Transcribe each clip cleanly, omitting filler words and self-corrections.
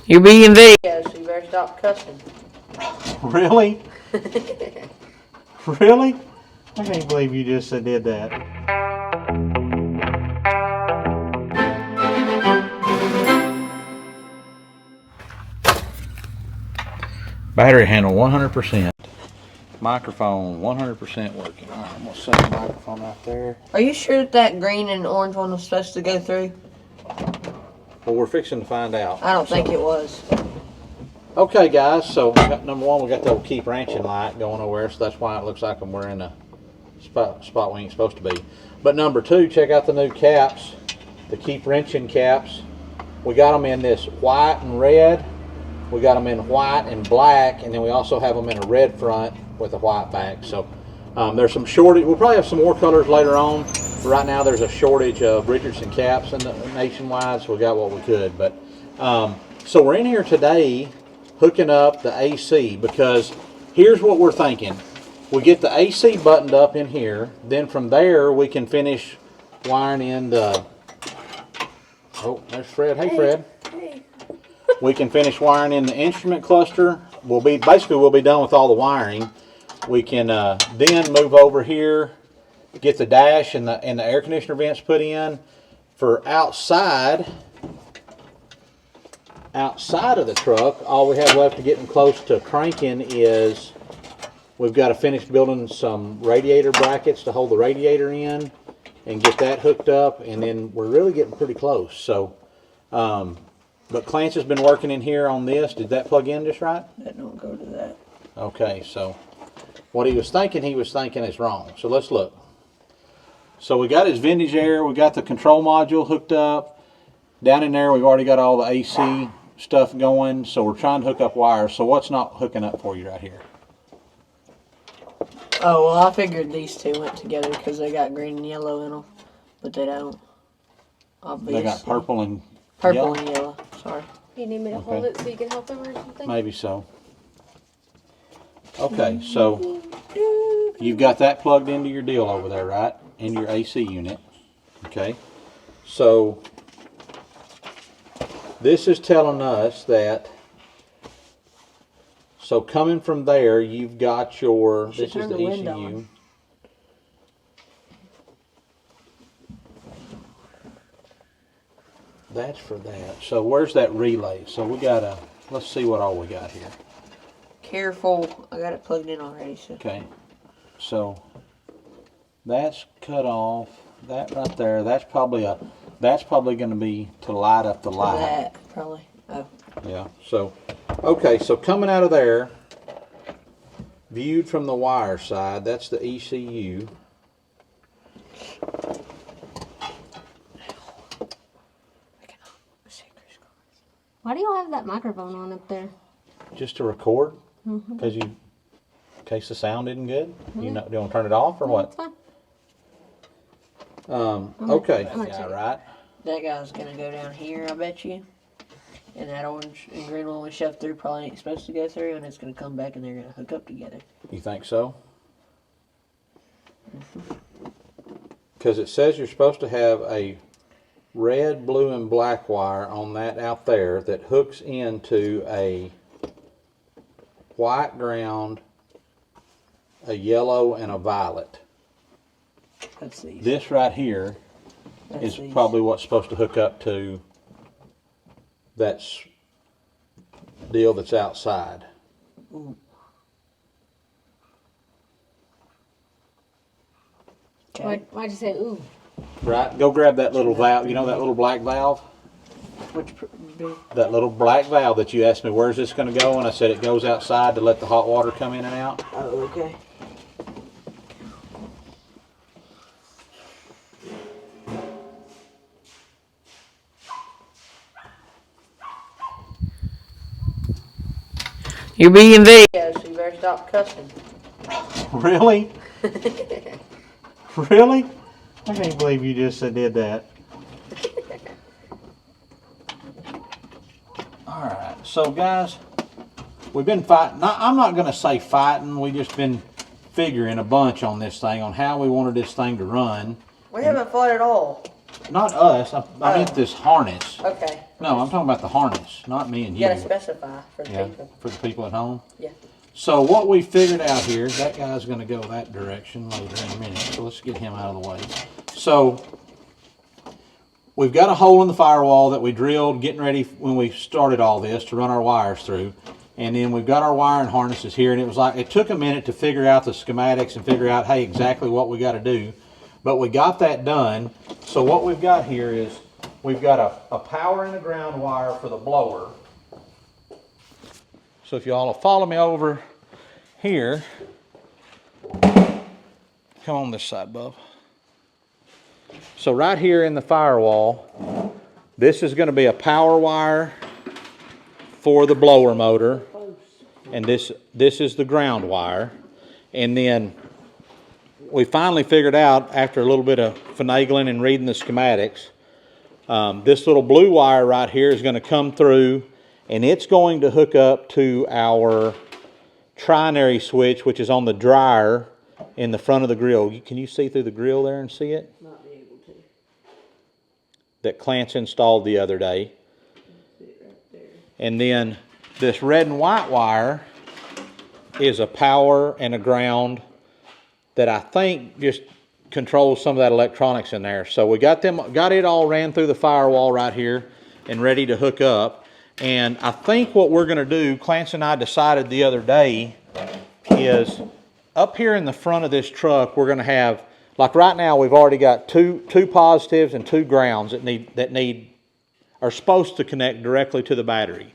You're being video, so you better stop cussing. Really? Really? I can't believe you just did that. Battery handle 100%. Microphone 100% working. Alright, I'm going to set the microphone out there. Are you sure that green and orange one was supposed to go through? Well, we're fixing to find out. I don't think it was. Okay, guys, so we got, number one, we got the old keep ranching light going over there, so that's why it looks like we're in a spot we ain't supposed to be. But number two, check out the new caps, the keep wrenching caps. We got them in this white and red. We got them in white and black, and then we also have them in a red front with a white back. So there's some shortage. We'll probably have some more colors later on. But right now there's a shortage of Richardson caps in the nationwide, so we got what we could. But so we're in here today hooking up the AC, because here's what we're thinking. We get the AC buttoned up in here, then from there we can finish wiring in the, oh, there's Fred. Hey, Fred. Hey. We can finish wiring in the instrument cluster. We'll be done with all the wiring. We can then move over here, get the dash and the air conditioner vents put in. For outside of the truck, all we have left to get them close to cranking is we've got to finish building some radiator brackets to hold the radiator in and get that hooked up, and then we're really getting pretty close. So, but Clance has been working in here on this. Did that plug in just right? That don't go to that. Okay, so what he was thinking is wrong. So let's look. So we got his vintage air, we got the control module hooked up. Down in there we've already got all the AC stuff going, so we're trying to hook up wires. So what's not hooking up for you right here? Oh, well, I figured these two went together because they got green and yellow in them, but they don't. Obviously. They got purple and Purple yellow? and yellow, sorry. You need me to hold it so you can help him or something? Maybe so. Okay, so you've got that plugged into your deal over there, right? In your AC unit. Okay. So this is telling us that, so coming from there, you've got your, this is the ECU. That's for that. So where's that relay? So we gotta, let's see what all we got here. Careful, I got it plugged in already. So. Okay, so that's cut off. That right there, that's probably going to be to light up the light. That probably. Oh. Yeah. So, okay. So coming out of there, viewed from the wire side, that's the ECU. Why do y'all have that microphone on up there? Just to record, because in case the sound isn't good. You want to turn it off or what? It's fine. Okay. I'm gonna Yeah. check it. Right. That guy's gonna go down here, I bet you. And that orange and green one we shoved through probably ain't supposed to go through, and it's gonna come back and they're gonna hook up together. You think so? Because it says you're supposed to have a red, blue, and black wire on that out there that hooks into a white ground, a yellow, and a violet. That's these. This right here That's is these. probably what's supposed to hook up to that deal that's outside. Okay. Why'd you say ooh? Right? Go grab that little valve. You know that little black valve? Which big? That little black valve that you asked me, where's this going to go? And I said it goes outside to let the hot water come in and out. Oh, okay. You're being video, so you better stop cussing. Really? Really? I can't believe you just did that. Alright, so guys, we've been fighting. I'm not going to say fighting. We've just been figuring a bunch on this thing, on how we wanted this thing to run. We haven't fought at all. Not us. I meant this harness. Okay. No, I'm talking about the harness, not me and You you. gotta specify for the Yeah, people. for the people at home. Yeah. So what we figured out here is that guy's going to go that direction later in a minute. So let's get him out of the way. So we've got a hole in the firewall that we drilled getting ready when we started all this to run our wires through. And then we've got our wiring harnesses here, and it took a minute to figure out the schematics and figure out, hey, exactly what we got to do. But we got that done. So what we've got here is we've got a power and a ground wire for the blower. So if you all will follow me over here, come on this side, bub. So right here in the firewall, this is going to be a power wire for the blower motor, and this is the ground wire. And then we finally figured out, after a little bit of finagling and reading the schematics, this little blue wire right here is going to come through, and it's going to hook up to our trinary switch, which is on the dryer in the front of the grill. Can you see through the grill there and see it? Not be able to. That Clance installed the other day. Right there. And then this red and white wire is a power and a ground that I think just controls some of that electronics in there. So we got it all ran through the firewall right here and ready to hook up. And I think what we're going to do, Clance and I decided the other day, is up here in the front of this truck, we're going to have, like right now, we've already got two positives and two grounds that are supposed to connect directly to the battery.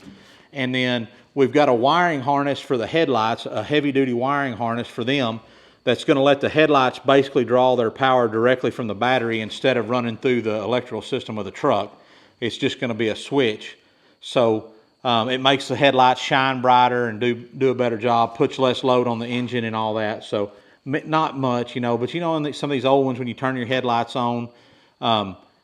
And then we've got a wiring harness for the headlights, a heavy-duty wiring harness for them, that's going to let the headlights basically draw their power directly from the battery instead of running through the electrical system of the truck. It's just going to be a switch. So it makes the headlights shine brighter and do a better job, puts less load on the engine and all that. So not much, but in some of these old ones, when you turn your headlights on,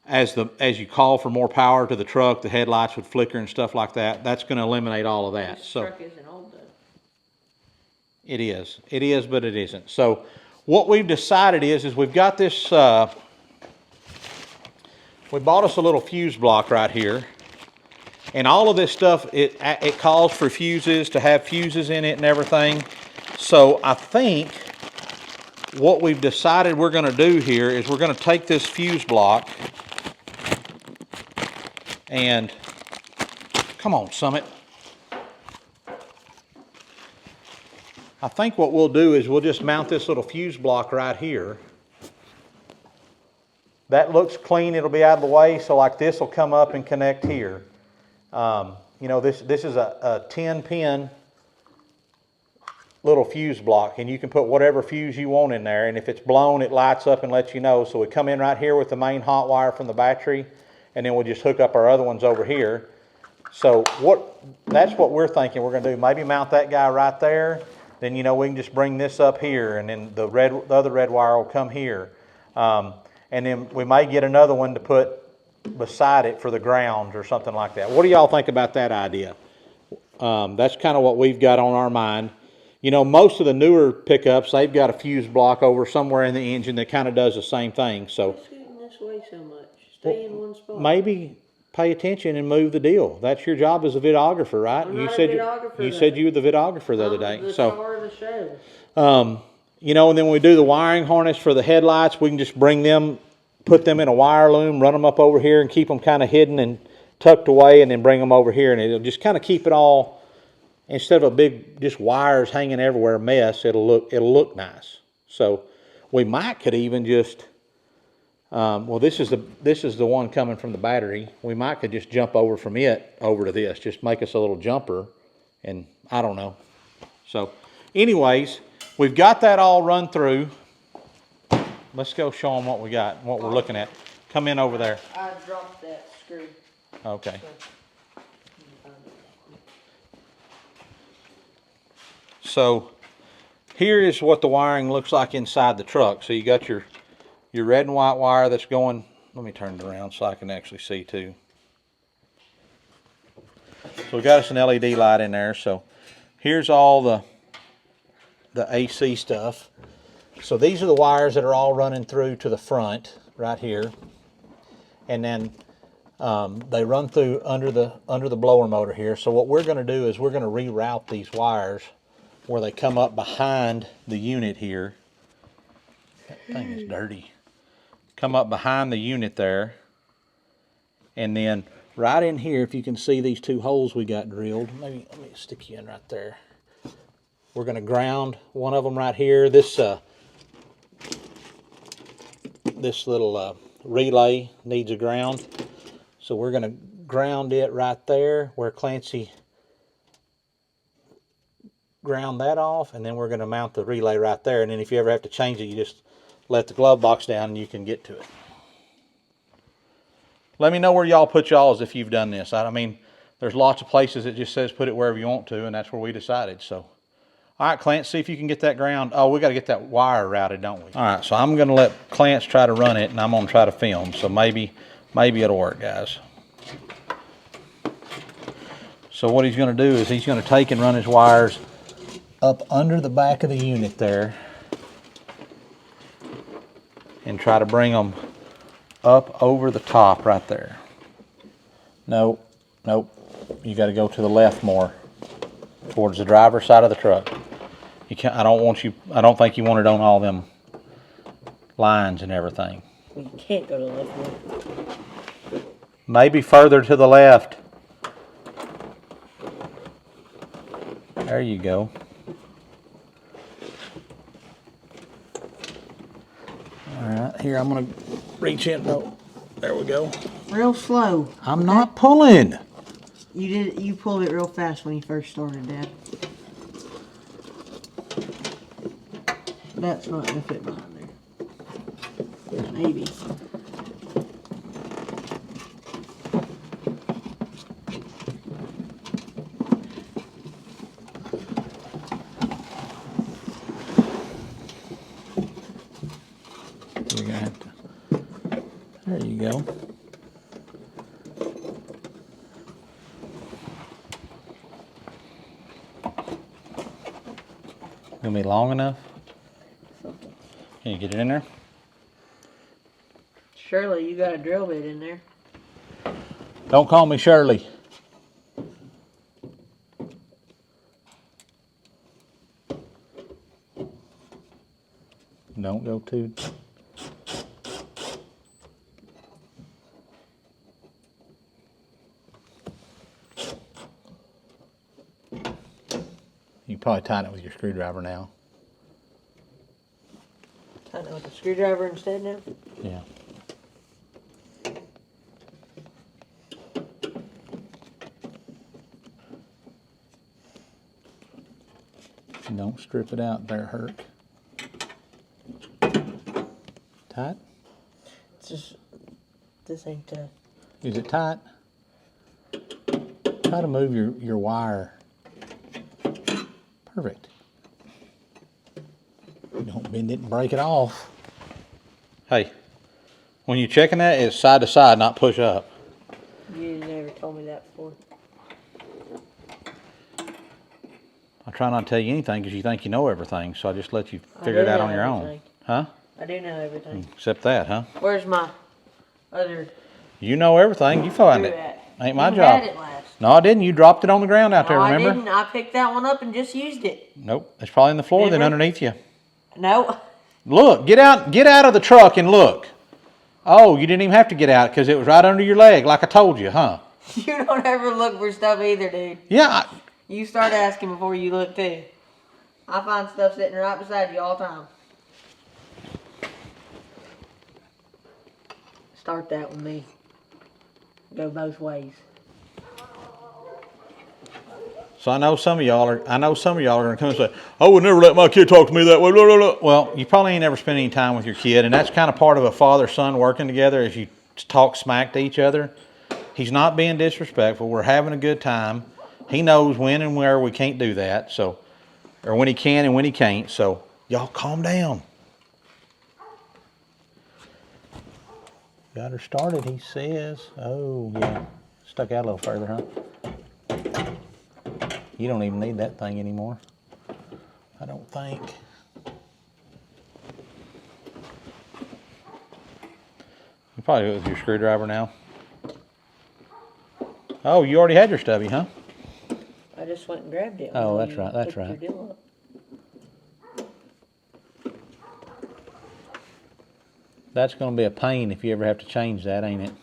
as you call for more power to the truck, the headlights would flicker and stuff like that. That's going to eliminate all of that. This truck isn't old though. It is, but it isn't. So what we've decided is we've got this, we bought us a little fuse block right here. And all of this stuff, it calls for fuses, to have fuses in it and everything. So I think what we've decided we're going to do here is we're going to take this fuse block and, come on, Summit. I think what we'll do is we'll just mount this little fuse block right here. That looks clean, it'll be out of the way, so like this will come up and connect here. This is a 10-pin little fuse block, and you can put whatever fuse you want in there, and if it's blown, it lights up and lets you know. So we come in right here with the main hot wire from the battery, and then we'll just hook up our other ones over here. So that's what we're thinking we're going to do. Maybe mount that guy right there, then we can just bring this up here, and then the other red wire will come here. And then we may get another one to put beside it for the ground or something like that. What do y'all think about that idea? That's kind of what we've got on our mind. Most of the newer pickups, they've got a fuse block over somewhere in the engine that kind of does the same thing. So What's getting this way so much? Stay in one spot. maybe pay attention and move the deal. That's your job as a videographer, right? I'm not a videographer, you said you were the videographer the other day. The So star of the show. and then when we do the wiring harness for the headlights, we can just bring them, put them in a wire loom, run them up over here and keep them kind of hidden and tucked away, and then bring them over here, and it'll just kind of keep it all, instead of a big just wires hanging everywhere mess, it'll look nice. So we could even just this is the one coming from the battery. We could just jump over from it over to this, just make us a little jumper, and I don't know. So anyways, we've got that all run through. Let's go show them what we got, what we're looking at. Come in over there. I dropped that screw. Okay. So here is what the wiring looks like inside the truck. So you got your red and white wire that's going, let me turn it around so I can actually see too. So we got us an LED light in there. So here's all the AC stuff. So these are the wires that are all running through to the front right here. And then They run through under the blower motor here. So what we're going to do is we're going to reroute these wires where they come up behind the unit here. That thing is dirty. Come up behind the unit there. And then right in here, if you can see these two holes we got drilled, maybe let me stick you in right there. We're going to ground one of them right here. This little relay needs a ground. So we're going to ground it right there where Clancy ground that off, and then we're going to mount the relay right there. And then if you ever have to change it, you just let the glove box down and you can get to it. Let me know where y'all put y'all's if you've done this. I mean, there's lots of places that just says put it wherever you want to, and that's where we decided. So, all right, Clance, see if you can get that ground. Oh, we got to get that wire routed, don't we? All right, so I'm going to let Clance try to run it, and I'm going to try to film. So maybe it'll work, guys. So what he's going to do is he's going to take and run his wires up under the back of the unit there and try to bring them up over the top right there. Nope. You got to go to the left more, towards the driver's side of the truck. You can't. I don't think you want it on all them lines and everything. You can't go to the left one. Maybe further to the left. There you go. All right, here I'm gonna reach in. No, there we go. Real slow. I'm not pulling. You pulled it real fast when you first started, Dad. That's not gonna fit behind there. Maybe. We're gonna have to. There you go. Gonna be long enough? Can you get it in there? Surely you got a drill bit in there. Don't call me Shirley. Don't go too. You can probably tighten it with your screwdriver now. Tighten it with the screwdriver instead now? Yeah. Don't strip it out there, Herc. Tight? It's just, this ain't tight. Is it tight? Try to move your wire. Perfect. Don't bend it and break it off. Hey, when you're checking that, it's side to side, not push up. You never told me that before. I try not to tell you anything because you think you know everything, so I just let you figure it out on your own. Huh? I do know everything. Except that, huh? Where's my other You know everything. You find screw it. at? Ain't my You job. had it last. No, I didn't. You dropped it on the ground out there, No, remember? I didn't. I picked that one up and just used it. Nope. It's probably in the floor then Never. underneath you. No. Look, get out of the truck and look. Oh, you didn't even have to get out because it was right under your leg like I told you, huh? You don't ever look for stuff either, dude. Yeah. You start asking before you look too. I find stuff sitting right beside you all the time. Start that with me. Go both ways. So I know some of y'all are going to come and say, I would never let my kid talk to me that way. Blah, blah, blah. Well, you probably ain't never spent any time with your kid, and that's kind of part of a father-son working together is you talk smack to each other. He's not being disrespectful. We're having a good time. He knows when and where we can't do that, so, or when he can and when he can't. So y'all calm down. Got her started, he says. Oh, yeah. Stuck out a little further, huh? You don't even need that thing anymore. I don't think. You probably do it with your screwdriver now. Oh, you already had your stubby, huh? I just went and grabbed it. Oh, when that's you right, that's hooked your right. deal up. That's going to be a pain if you ever have to change that, ain't it?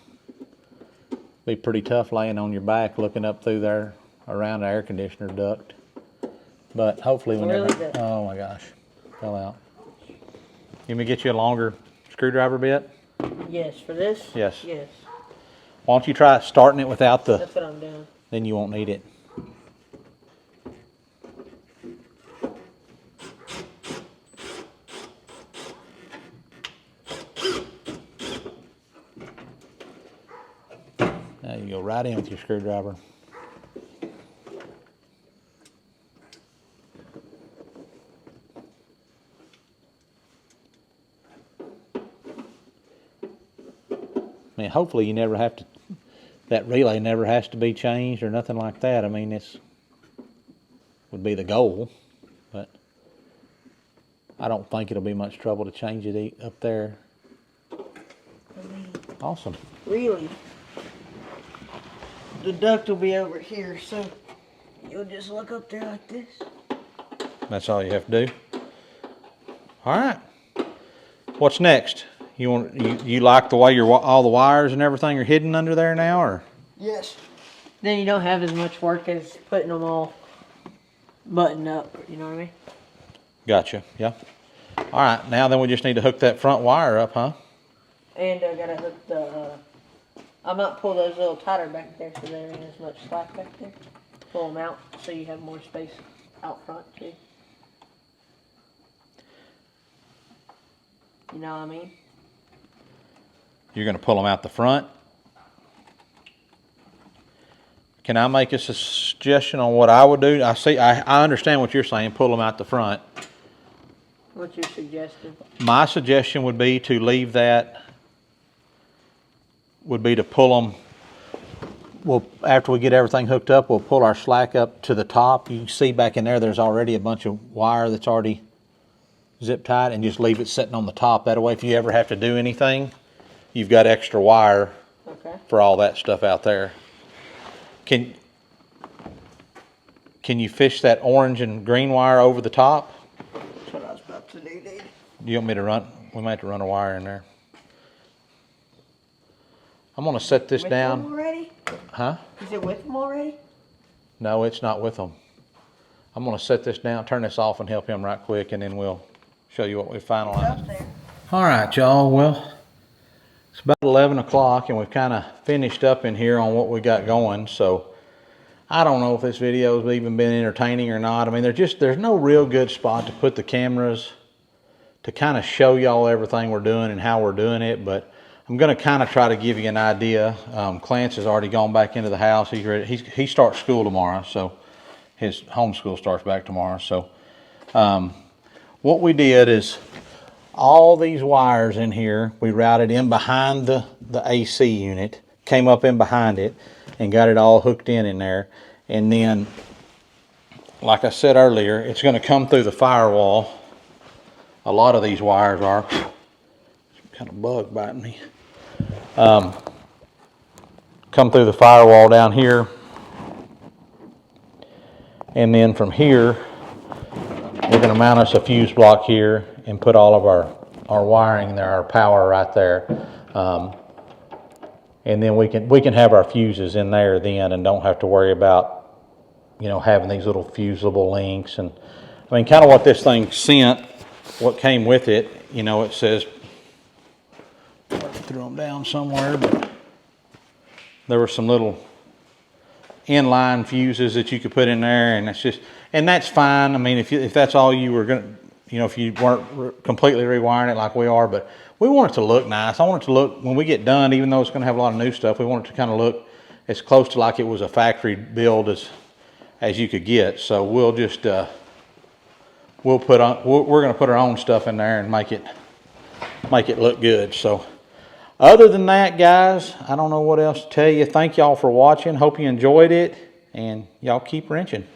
Be pretty tough laying on your back looking up through there around the air conditioner duct. But hopefully we Really never... good. Oh my gosh. Fell out. You want me to get you a longer screwdriver bit? Yes, for this? Yes. Yes. Why don't you try starting it without the... That's what I'm doing. Then you won't need it. Now you go right in with your screwdriver. I mean, hopefully you never have to, that relay never has to be changed or nothing like that. I mean, it's, would be the goal, but I don't think it'll be much trouble to change it up there. Awesome. Really? The duct will be over here, so you'll just look up there like this. That's all you have to do. All right. What's next? You like the way all the wires and everything are hidden under there now, or? Yes. Then you don't have as much work as putting them all buttoned up, you know what I mean? Gotcha, yeah. All right, now then we just need to hook that front wire up, huh? And I gotta hook the, I might pull those a little tighter back there so there ain't as much slack back there. Pull them out so you have more space out front too. You know what I mean? You're going to pull them out the front. Can I make a suggestion on what I would do? I understand what you're saying, pull them out the front. What's your suggestion? My suggestion would be to leave that, would be to pull them, after we get everything hooked up, we'll pull our slack up to the top. You can see back in there, there's already a bunch of wire that's already zip tied, and just leave it sitting on the top. That way, if you ever have to do anything, you've got extra wire for all that stuff out there. Can you fish that orange and green wire over the top? That's what I was about to do, dude. Do you want me to run? We might have to run a wire in there. I'm going to set this down. With them already? Huh? Is it with them already? No, it's not with them. I'm going to set this down, turn this off, and help him right quick, and then we'll show you what we finalized. All right, y'all. Well, it's about 11 o'clock, and we've kind of finished up in here on what we got going. So I don't know if this video has even been entertaining or not. I mean, there's no real good spot to put the cameras to kind of show y'all everything we're doing and how we're doing it, but I'm going to kind of try to give you an idea. Clance has already gone back into the house. He's ready. He starts school tomorrow, so his homeschool starts back tomorrow. So what we did is all these wires in here, we routed in behind the AC unit, came up in behind it, and got it all hooked in there. And then, like I said earlier, it's going to come through the firewall. A lot of these wires are. Kind of bug biting me. Come through the firewall down here, and then from here we're going to mount us a fuse block here and put all of our wiring there, our power right there, and then we can have our fuses in there then, and don't have to worry about, you know, having these little fusible links. And I mean, kind of what this thing sent, what came with it, you know, it says, threw them down somewhere, but there were some little inline fuses that you could put in there, and that's fine. I mean, if that's all you were gonna, you know, if you weren't completely rewiring it like we are, but we want it to look nice. I want it to look, when we get done, even though it's going to have a lot of new stuff, we want it to kind of look as close to like it was a factory build as you could get. So we'll just we're going to put our own stuff in there and make it look good. So other than that, guys, I don't know what else to tell you. Thank y'all for watching. Hope you enjoyed it, and y'all keep wrenching.